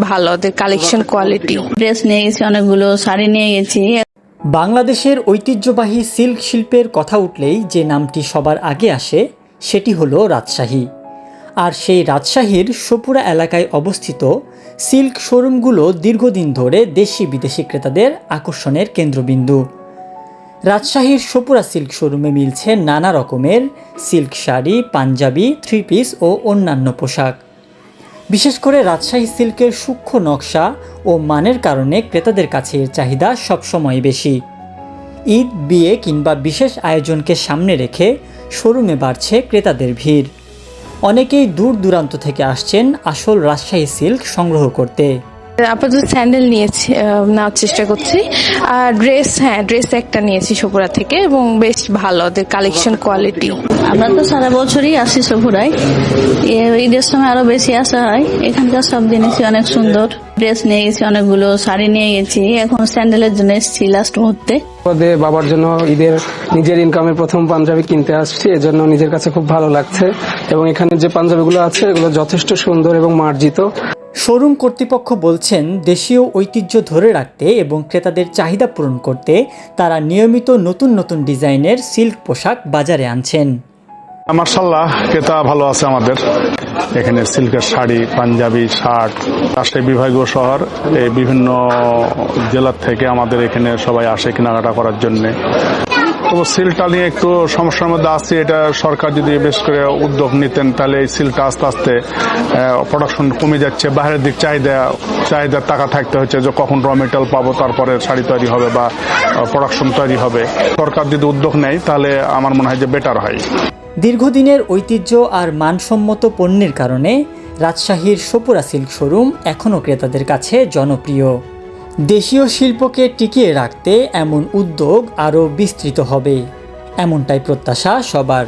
ভালো, ওদের collection quality. Dress নিয়ে গেছি, অনেকগুলো শাড়ি নিয়ে গেছি। বাংলাদেশের ঐতিহ্যবাহী সিল্ক শিল্পের কথা উঠলেই যে নামটি সবার আগে আসে সেটি হলো রাজশাহী। আর সেই রাজশাহীর সপুরা এলাকায় অবস্থিত সিল্ক শোরুমগুলো দীর্ঘদিন ধরে দেশি বিদেশি ক্রেতাদের আকর্ষণের কেন্দ্রবিন্দু। রাজশাহীর সপুরা সিল্ক শোরুমে মিলছে নানা রকমের silk sari, Punjabi, three piece ও অন্যান্য পোশাক। বিশেষ করে রাজশাহী সিল্কের সূক্ষ্ম নকশা ও মানের কারণে ক্রেতাদের কাছে এর চাহিদা সবসময় বেশি। ঈদ, বিয়ে কিংবা বিশেষ আয়োজনকে সামনে রেখে শোরুমে বাড়ছে ক্রেতাদের ভিড়। অনেকেই দূর দূরান্ত থেকে আসছেন আসল রাজশাহী সিল্ক সংগ্রহ করতে। আপাতত স্যান্ডেল নিয়েছি, নেওয়ার চেষ্টা করছি। আর ড্রেস একটা নিয়েছি সপুরা থেকে, এবং বেশ ভালো ওদের কালেকশন কোয়ালিটি। আমরা তো সারা বছরই আসি সপুরায়, ঈদের সময় আরো বেশি আসা হয়। এখানকার সব জিনিসই অনেক সুন্দর। ড্রেস নিয়ে গেছি, অনেকগুলো শাড়ি নিয়ে গেছি। এখন স্যান্ডেলের জন্য এসেছি লাস্ট মুহূর্তে। বাবার জন্য ঈদের নিজের ইনকামের প্রথম পাঞ্জাবি কিনতে আসছি, এজন্য নিজের কাছে খুব ভালো লাগছে। এবং এখানে যে পাঞ্জাবিগুলো আছে এগুলো যথেষ্ট সুন্দর এবং মার্জিত। শোরুম কর্তৃপক্ষ বলছেন, দেশীয় ঐতিহ্য ধরে রাখতে এবং ক্রেতাদের চাহিদা পূরণ করতে তারা নিয়মিত নতুন নতুন ডিজাইনের সিল্ক পোশাক বাজারে আনছেন। মাশাআল্লাহ, ক্রেতা ভালো আছে আমাদের এখানে। সিল্কের শাড়ি, পাঞ্জাবি, শার্ট, রাজশাহী বিভাগীয় শহর, এই বিভিন্ন জেলার থেকে আমাদের এখানে সবাই আসে কেনাকাটা করার জন্য। তো সিল্কটা নিয়ে একটু সমস্যার মধ্যে আছে। এটা সরকার যদি বেশ করে উদ্যোগ নিতেন তাহলে এই সিল্কটা আস্তে আস্তে প্রোডাকশন কমে যাচ্ছে। বাইরের দিক চাহিদার টাকা থাকতে হচ্ছে যে কখন র মেটেরিয়াল পাবো, তারপরে শাড়ি তৈরি হবে বা প্রোডাকশন তৈরি হবে। সরকার যদি উদ্যোগ নেয় তাহলে আমার মনে হয় যে বেটার হয়। দীর্ঘদিনের ঐতিহ্য আর মানসম্মত পণ্যের কারণে রাজশাহীর সপুরা সিল্ক শোরুম এখনও ক্রেতাদের কাছে জনপ্রিয়। দেশীয় শিল্পকে টিকিয়ে রাখতে এমন উদ্যোগ আরও বিস্তৃত হবে, এমনটাই প্রত্যাশা সবার।